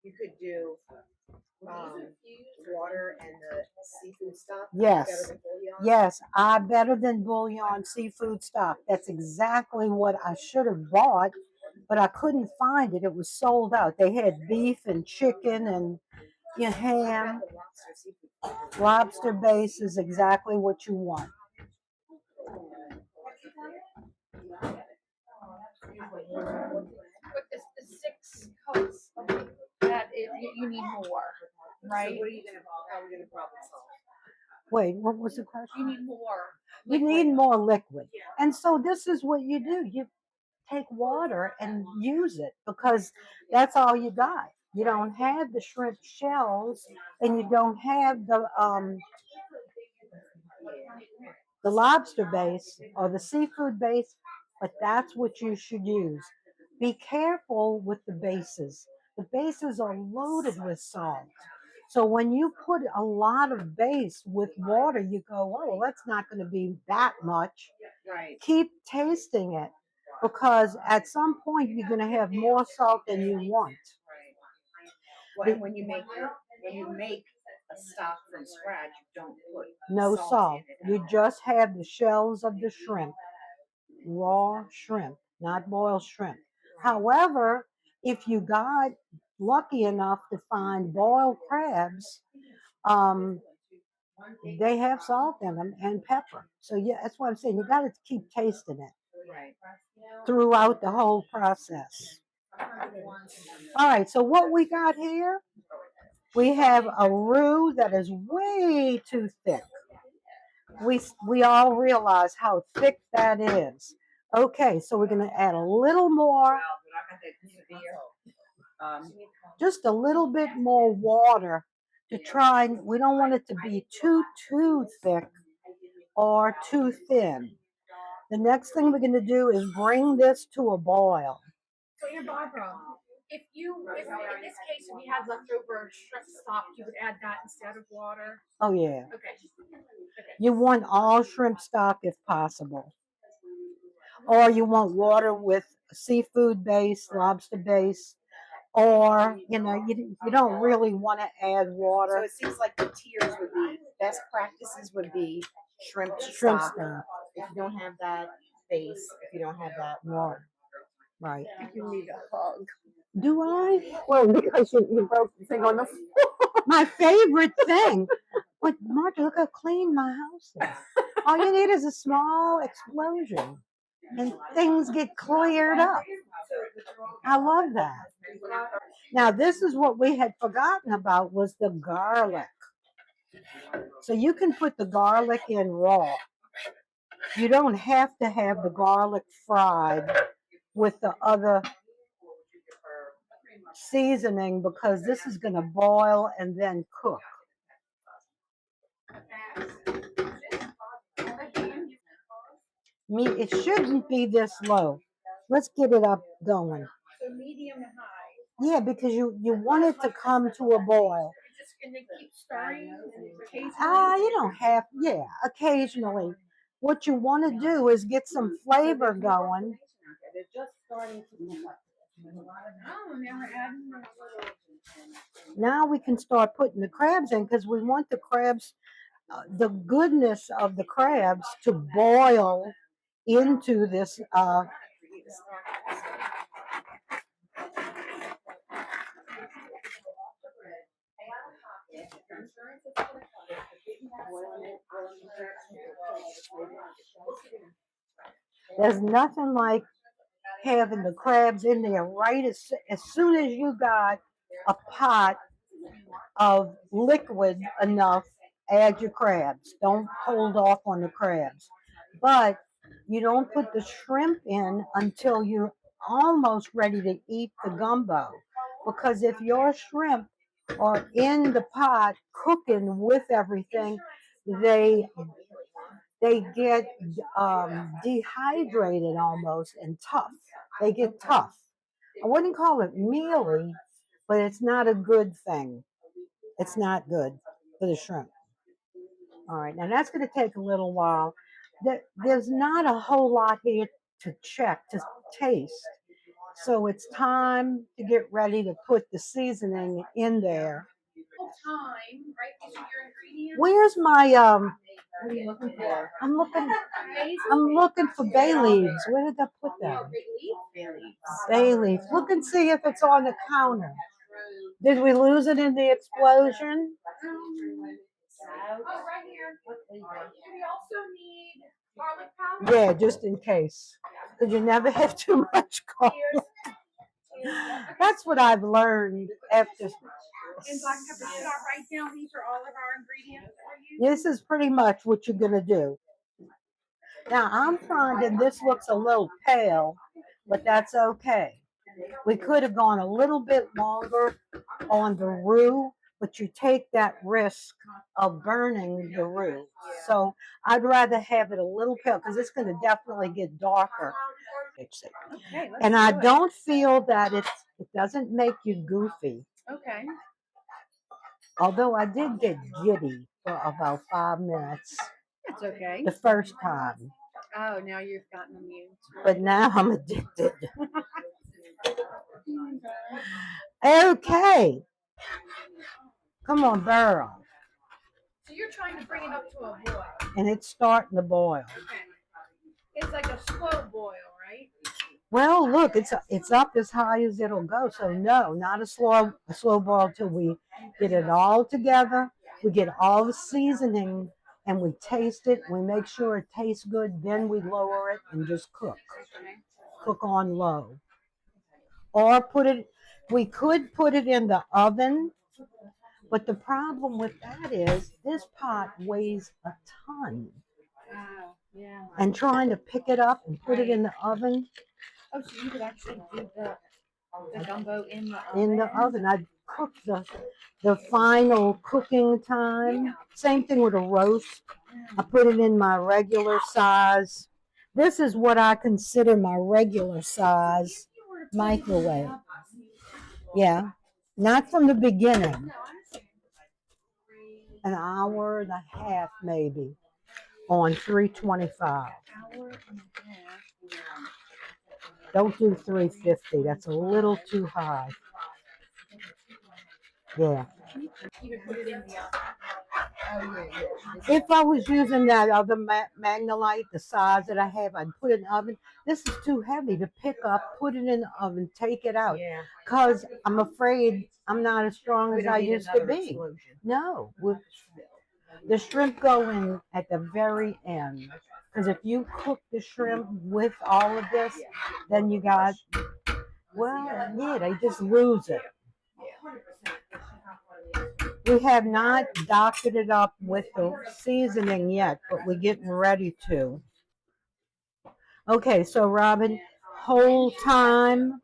you could do water and the seafood stock. Yes. Better than bouillon. Yes, better than bouillon seafood stock. That's exactly what I should have bought, but I couldn't find it. It was sold out. They had beef and chicken and ham. The lobster seafood. Lobster base is exactly what you want. But the 6 coats, you need more, right? So what are you gonna? How are we gonna problem solve? Wait, what was the question? You need more. You need more liquid. And so this is what you do. You take water and use it because that's all you got. You don't have the shrimp shells and you don't have the lobster base or the seafood base, but that's what you should use. Be careful with the bases. The bases are loaded with salt. So when you put a lot of base with water, you go, oh, well, that's not going to be that much. Right. Keep tasting it because at some point you're going to have more salt than you want. Well, and when you make a stock from scratch, you don't put No salt. in it. You just have the shells of the shrimp, raw shrimp, not boiled shrimp. However, if you got lucky enough to find boiled crabs, they have salt in them and pepper. So yeah, that's what I'm saying. You got to keep tasting it Right. throughout the whole process. All right, so what we got here, we have a roux that is way too thick. We all realize how thick that is. Okay, so we're going to add a little more, just a little bit more water to try. We don't want it to be too thick or too thin. The next thing we're going to do is bring this to a boil. So, Aunt Barbara, if in this case, if you had leftover shrimp stock, you would add that instead of water? Oh, yeah. Okay. You want all shrimp stock if possible. Or you want water with seafood base, lobster base, or, you don't really want to add So water. it seems like the tiers would be best practices would be shrimp Shrimp stock. stock. If you don't have that base, if you don't have that water, Right. you need a hug. Do I? Well, because you broke the thing on the floor. My favorite thing. But Martha, look how clean my house is. All you need is a small explosion and things get cleared up. I love that. Now, this is what we had forgotten about was the garlic. So you can put the garlic in raw. You don't have to have the garlic fried with the other seasoning because this is going to boil and then cook. It shouldn't be this low. Let's get it up going. So medium to high. Yeah, because you want it to come to a boil. You're just going to keep stirring occasionally? You don't have, occasionally. What you want to do is get some flavor going. They're just starting to cook up. Oh, never adding Now we can start putting the crabs in because we want the crabs, the goodness of the crabs to boil into this. There's nothing like having the crabs in there right as soon as you got a pot of liquid enough, add your crabs. Don't hold off on the crabs. But you don't put the shrimp in until you're almost ready to eat the gumbo. Because if your shrimp are in the pot cooking with everything, they get dehydrated almost and tough. They get tough. I wouldn't call it mealy, but it's not a good thing. It's not good for the shrimp. All right, now that's going to take a little while. There's not a whole lot here to check, to taste. So it's time to get ready to put the seasoning in there. Time, right? These are your ingredients. Where's my What are you looking for? I'm looking Basil. I'm looking for bay leaves. Where did I put them? Bay leaves. Look and see if it's on the counter. Did we lose it in the explosion? Oh, right here. Do we also need garlic powder? Yeah, just in case. Because you never have too much garlic. That's what I've learned after. And black pepper. Should I write down these are all of our ingredients that we're using? This is pretty much what you're going to do. Now, I'm finding this looks a little pale, but that's okay. We could have gone a little bit longer on the roux, but you take that risk of burning the roux. So I'd rather have it a little pale because it's going to definitely get darker. Okay, And I don't feel that it doesn't make you goofy. Okay. Although I did get giddy for about 5 minutes That's okay. the first time, Oh, now you've gotten immune to it. but now I'm addicted. Okay. Come on, burrow. So you're trying to bring it up to a boil. And it's starting to boil. Okay. It's like a slow boil, right? Well, look, it's up as high as it'll go. So no, not a slow boil till we get it all together. We get all the seasoning and we taste it. We make sure it tastes good. Then we lower it and just cook. Cook on low. Or we could put it in the oven. But the problem with that is this pot weighs a ton. Oh, yeah. And trying to pick it up and put it in the oven. Oh, so you could actually do the gumbo in the oven? In the oven. I'd cook the final cooking time. Yeah. Same thing with a roast. I put it in my regular size. This is what I consider my regular size microwave. Yeah. Not from the beginning. An hour and a half maybe on 325. Don't do 350. That's a little too high. Yeah. If I was using that other Magnalite, the size that I have, I'd put it in the oven. This is too heavy to pick up, put it in the oven, take it out. Because I'm afraid I'm not as strong as I used to be. No. The shrimp go in at the very end. Because if you cook the shrimp with all of this, then you got, they just lose it. We have not doctored it up with the seasoning yet, but we're getting ready to. Okay, so Robin, whole time.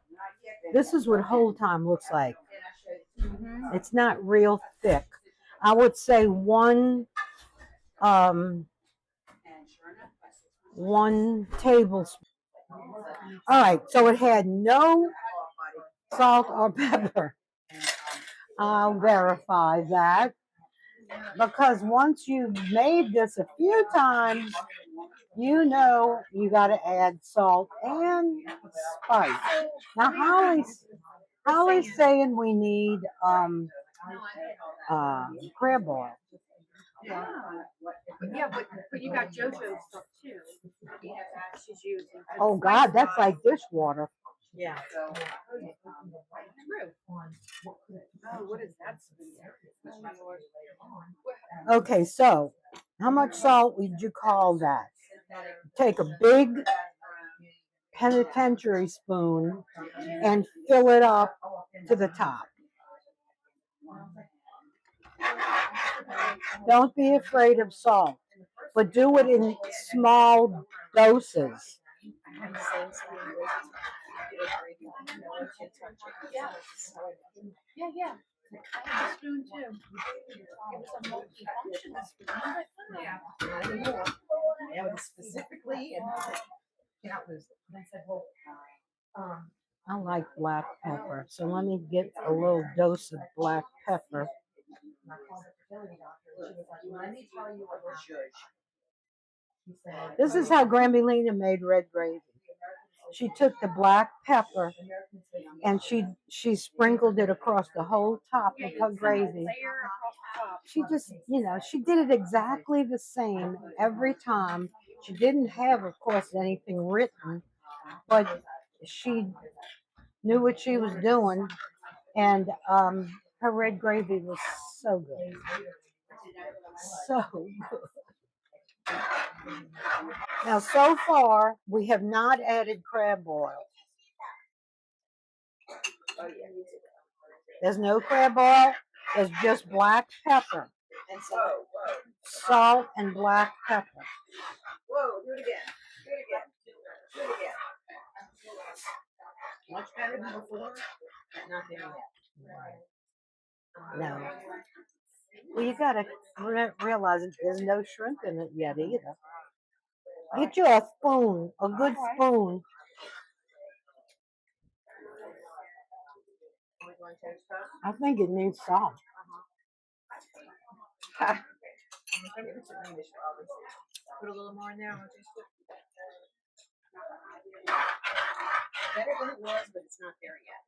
This is what whole time looks like. It's not real thick. I would say one tablespoon. All right, so it had no salt or pepper. I'll verify that. Because once you've made this a few times, you know you got to add salt and spice. Now, Holly's saying we need crab oil. Yeah, but you got JoJo's stuff too. She's using. Oh God, that's like dishwater. Yeah. True. Oh, what is that? Okay, so how much salt would you call that? Take a big penitentiary spoon and fill it up to the top. Don't be afraid of salt, but do it in small doses. Yeah. I have a spoon too. It was a multi-functional spoon. Yeah, it was specifically, and that was. I said, well, I like black pepper, so let me get a little dose of black pepper. This is how Grambelina made red gravy. she took the black pepper and she sprinkled it across the whole top of her gravy. Layer across the top. She just, she did it exactly the same every time. She didn't have, of course, anything written, but she knew what she was doing, and her red gravy was so good. So good. Now, so far, we have not added crab oil. There's no crab oil. There's just black pepper. And so, Salt and black pepper. whoa, do it again. Do it again. Do it again. Much better than before, but not there yet. No. Well, you gotta realize that there's no shrimp in it yet either. Get you a spoon, a good spoon. I think it needs salt. Put a little more in there. Better than it was, but it's not there yet.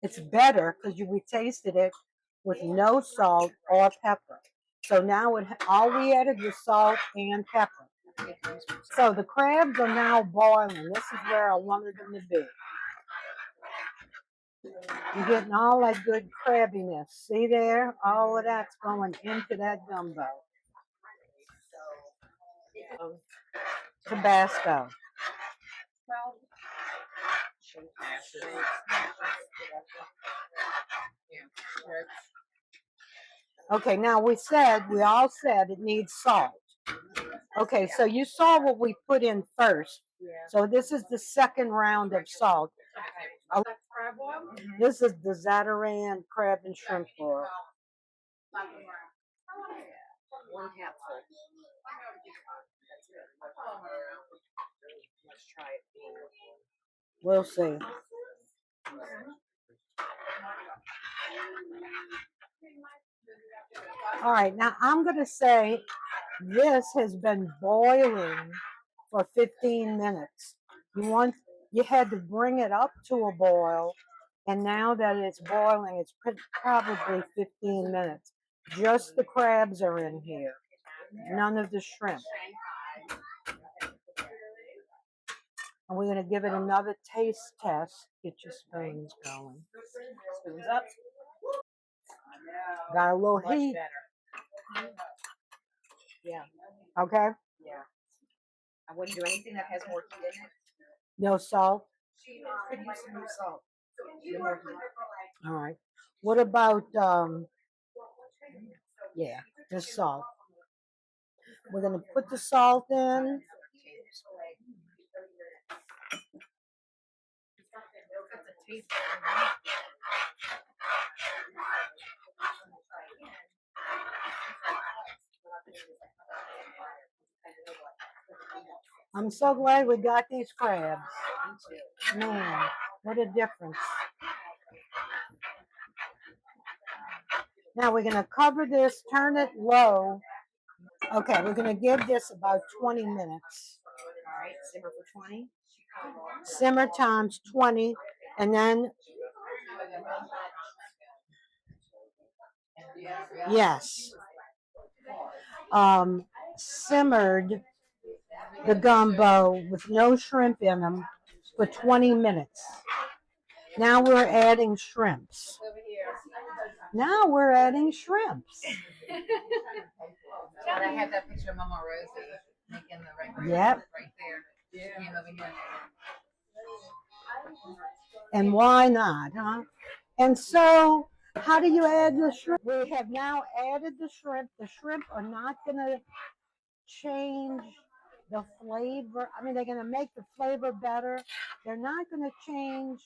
It's better because we tasted it with no salt or pepper. So now all we added was salt and pepper. So the crabs are now boiling. This is where I wanted them to be. You're getting all that good crabbiness. See there? All of that's going into that gumbo. Tabasco. Okay, now we all said it needs salt. Okay, so you saw what we put in first. So this is the second round of salt. Crab oil? This is the Zatarain crab and shrimp oil. 1 capsule. Let's try it. We'll see. All right, now I'm going to say this has been boiling for 15 minutes. You had to bring it up to a boil, and now that it's boiling, it's probably 15 minutes. Just the crabs are in here, none of the shrimp. And we're going to give it another taste test. Get your spoons going. Spoons up. Got a little heat. Better. Yeah. Okay. Yeah. I wouldn't do anything that has more heat in it. No salt. Could use some more salt. All right. What about yeah, just salt. We're gonna put the salt in. I'm so glad we got these crabs. Man, what a difference. Now we're going to cover this, turn it low. Okay, we're going to give this about 20 minutes. All right, simmer for 20. Simmer times 20, and then, yes, simmered the gumbo with no shrimp in them for 20 minutes. Now we're adding shrimps. Now we're adding shrimps. I have that picture of Mama Rosie making the right Yep. right there. She came over here. And why not, huh? And so, how do you add the shrimp? We have now added the shrimp. The shrimp are not going to change the flavor. I mean, they're going to make the flavor better. They're not going to change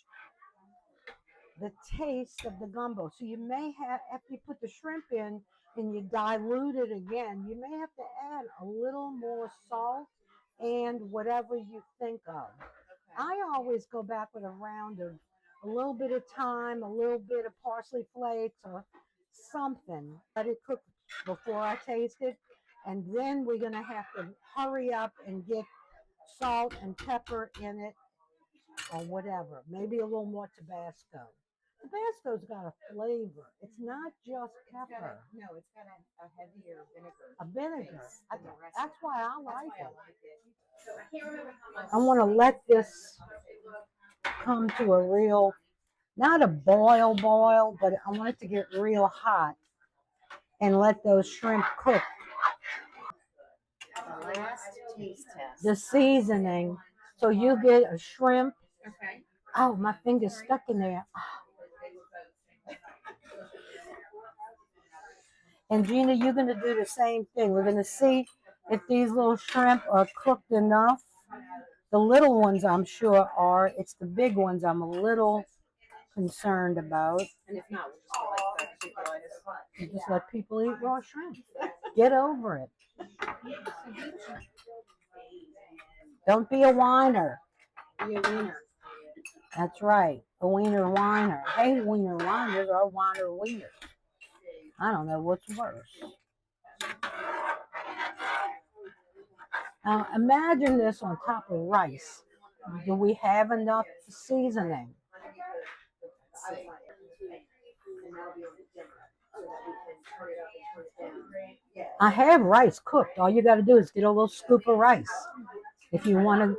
the taste of the gumbo. So you may have, after you put the shrimp in and you dilute it again, you may have to add a little more salt and whatever you think of. I always go back with a round of a little bit of thyme, a little bit of parsley flakes or something. Let it cook before I taste it. And then we're going to have to hurry up and get salt and pepper in it or whatever. Maybe a little more Tabasco. Tabasco's got a flavor. It's not just pepper. It's got a heavier vinegar. A vinegar. Base I- than the rest That's of why I That's like why I it. like it. So I can't remember how much. I want to let this come to a real, not a boil, but I want it to get real hot and let those shrimp cook. The last taste test. The seasoning. So you get a shrimp. Okay. Oh, my finger's stuck in there. And Gina, you're going to do the same thing. We're going to see if these little shrimp are cooked enough. The little ones, I'm sure, are. It's the big ones I'm a little concerned about. And if not, we'll just go like that. You just let people eat raw shrimp. Get over it. Don't be a whiner. Be a wiener. That's right. A wiener whiner. Hey, wiener whiners or whiner wieners. I don't know what's worse. Now imagine this on top of rice. Do we have enough seasoning? I have rice cooked. All you got to do is get a little scoop of rice. If you want to.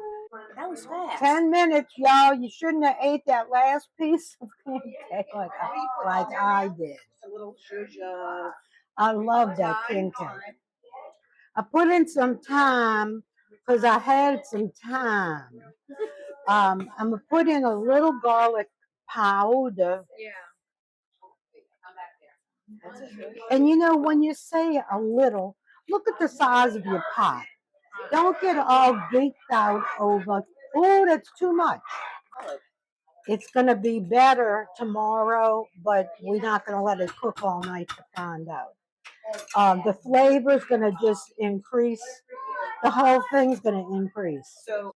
That was fast. 10 minutes, y'all. You shouldn't have ate that last piece of pancake like I did. A little zhuzh. I love that pancake. I put in some thyme because I had some time. I'm going to put in a little garlic powder. Yeah. And you know, when you say a little, look at the size of your pot. Don't get all geeked out over, oh, that's too much. It's going to be better tomorrow, but we're not going to let it cook all night to find out. The flavor is going to just increase. The whole thing's going to increase. So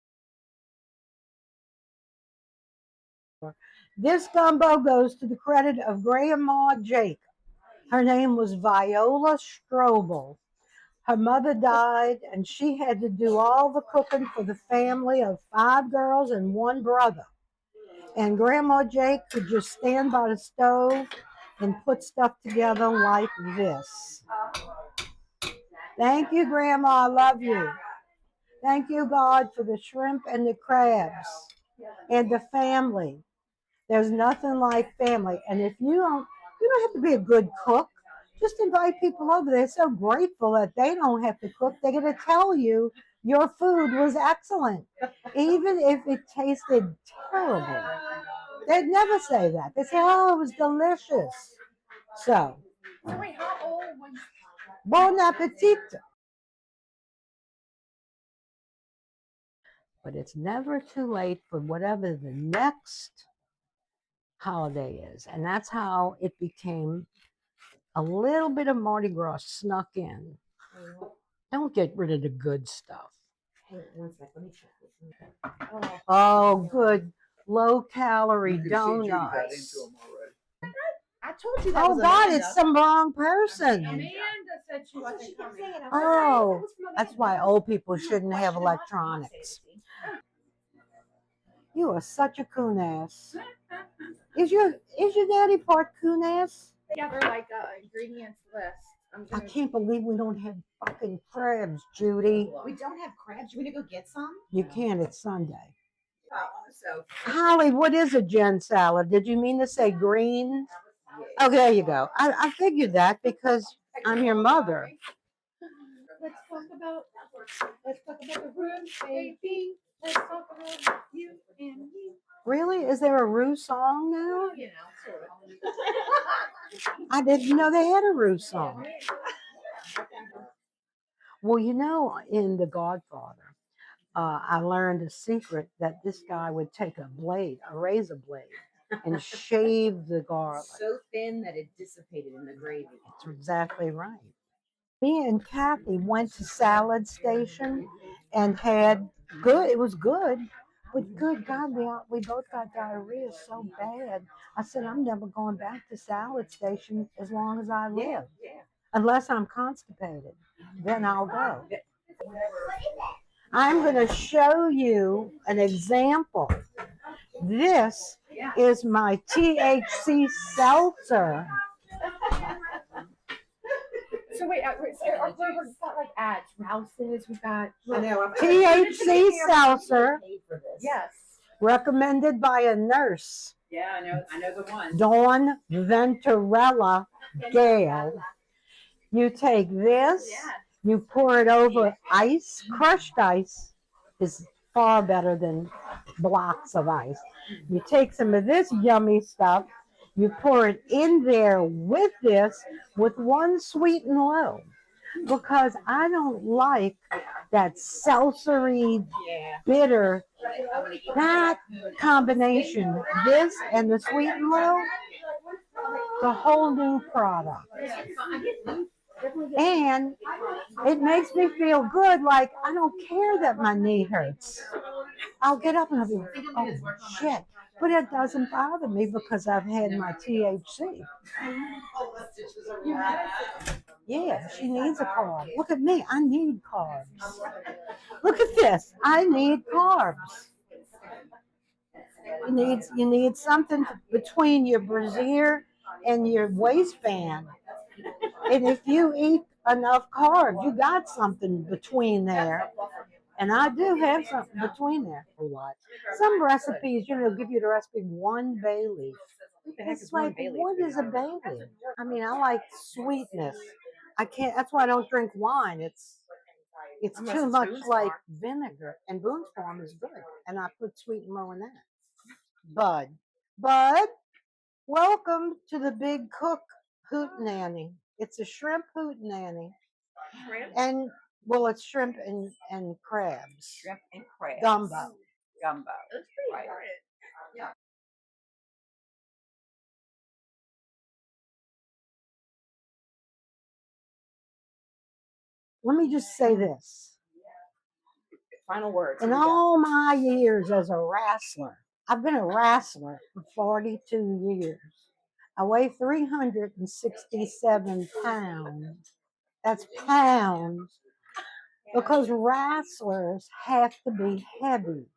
This gumbo goes to the credit of Grandma Jake. Her name was Viola Strobel. Her mother died, and she had to do all the cooking for the family of 5 girls and 1 brother. And Grandma Jake could just stand by the stove and put stuff together like this. Thank you, Grandma. I love you. Thank you, God, for the shrimp and the crabs and the family. There's nothing like family. And if you don't have to be a good cook. Just invite people over. They're so grateful that they don't have to cook. They're going to tell you your food was excellent, even if it tasted terrible. They'd never say that. They say, oh, it was delicious. So, Wait, how old was? bon appetit. But it's never too late for whatever the next holiday is. And that's how it became a little bit of Mardi Gras snuck in. Don't get rid of the good stuff. one sec, let me check. Oh, good. Low-calorie donuts. I told you that Oh, was God, Amanda. it's some wrong person. Amanda said she wasn't She kept coming. saying, Oh, that's why old people shouldn't have electronics. You are such a coon ass. Is your daddy part coon ass? Together like a ingredients list. I can't believe we don't have fucking crabs, Judy. We don't have crabs. You want to go get some? You can. It's Sunday. So Holly, what is a Jen salad? Did you mean to say green? Oh, there you go. I figured that because I'm your mother. Let's talk about the room, baby. Let's talk about you and me. Really? Is there a roux song now? You know, sort of. I didn't know they had a roux song. Well, you know, in The Godfather, I learned a secret that this guy would take a razor blade, and shave the garlic. so thin that it dissipated in the gravy. That's exactly right. Me and Kathy went to Salad Station and had good. It was good, but good God, we both got diarrhea so bad. I said, I'm never going back to Salad Station as long as I live, unless I'm constipated. Then I'll go. I'm going to show you an example. This is my THC seltzer. So wait, we've got like ads, Rouse's, we've got I know. THC seltzer, yes. recommended by a nurse, Yeah, I know the one. Dawn Venturella Gale. You take this, you pour it over ice. Crushed ice is far better than blocks of ice. You take some of this yummy stuff, you pour it in there with this, with one sweet and low, because I don't like that seltzery, bitter, that combination, this and the sweet and low, the whole new product. And it makes me feel good, like I don't care that my knee hurts. I'll get up and I'll be like, oh shit. But it doesn't bother me because I've had my THC. Yeah, she needs a carb. Look at me, I need carbs. Look at this, I need carbs. You need something between your brassiere and your waistband. And if you eat enough carbs, you got something between there. And I do have something between there. A lot. Some recipes, give you the recipe 1 bay leaf. It's like, what is a bay leaf? I mean, I like sweetness. I can't. That's why I don't drink wine. It's too much like vinegar. And Boone's Farm is good, and I put sweet and low in that. Bud, welcome to the Big Cook Hootenanny. It's a shrimp hootenanny. Shrimp? And, well, it's shrimp and crabs. Shrimp and crabs. Gumbo. Gumbo. Right. Let me just say this. Final words. In all my years as a wrestler, I've been a wrestler for 42 years. I weigh 367 pounds. That's pounds. Because wrestlers have to be heavy.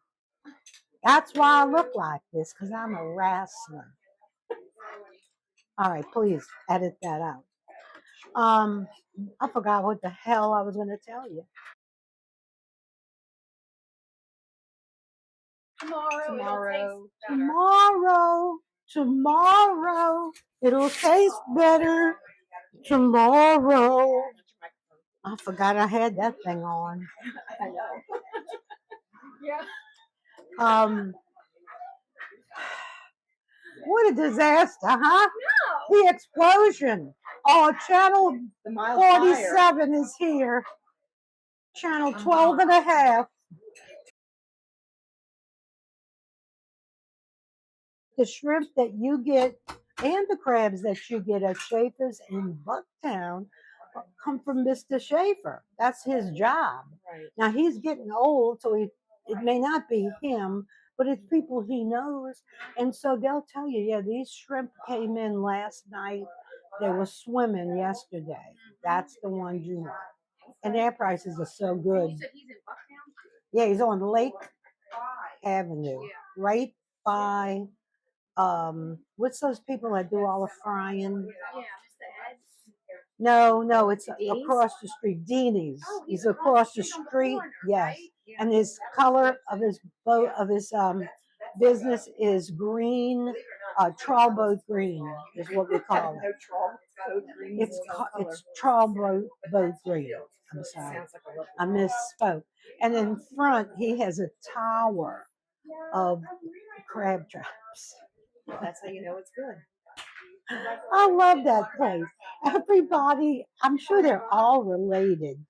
That's why I look like this, because I'm a wrestler. All right, please edit that out. I forgot what the hell I was going to tell you. Tomorrow, it'll taste better. Tomorrow. I forgot I had that thing on. I know. Yeah. What a disaster, huh? No. The explosion. Oh, channel 47 is here. Channel 12 and a half. The shrimp that you get and the crabs that you get at Schaefer's in Bucktown come from Mr. Schaefer. That's his job. Right. Now he's getting old, so it may not be him, but it's people he knows. And so they'll tell you, yeah, these shrimp came in last night. They were swimming yesterday. That's the ones you want. And their prices are so good. You said he's in Bucktown? Yeah, he's on Lake Avenue, right by what's those people that do all the frying? Yeah, Mr. Ed's. No, it's across the street. Deanie's. Oh, He's across the street. Corner, Yes. right? Yeah. And his color of his boat of his business is green, trawlboat green is what we call it. It's trawlboat green. I'm sorry, I misspoke. And in front, he has a tower of crab traps. That's how you know it's good. I love that place. Everybody, I'm sure they're all related,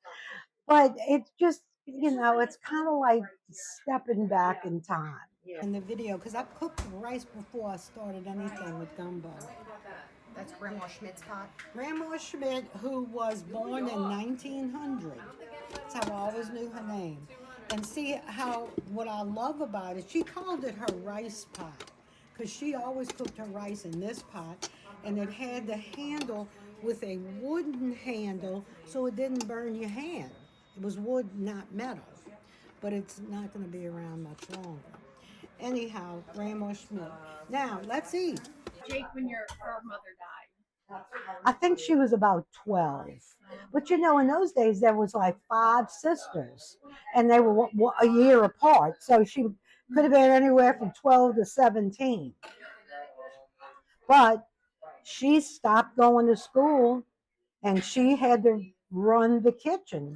but it's just, it's kind of like stepping back in time. In the video, because I cooked rice before I started anything with gumbo. That's Grandma Schmidt's pot. Grandma Schmidt, who was born in 1900. That's how I always knew her name. And see what I love about it, she called it her rice pot, because she always cooked her rice in this pot, and it had the handle with a wooden handle so it didn't burn your hand. It was wood, not metal, but it's not going to be around much longer. Anyhow, Grandma Schmidt. Now, let's eat. Jake, when her mother died. I think she was about 12. But you know, in those days, there was like 5 sisters, and they were a year apart. So she could have been anywhere from 12 to 17. But she stopped going to school, and she had to run the kitchen.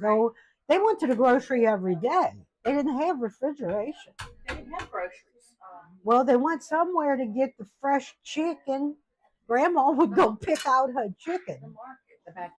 They went to the grocery every day. They didn't have refrigeration. They didn't have groceries. Well, they went somewhere to get the fresh chicken. Grandma would go pick out her chicken. The back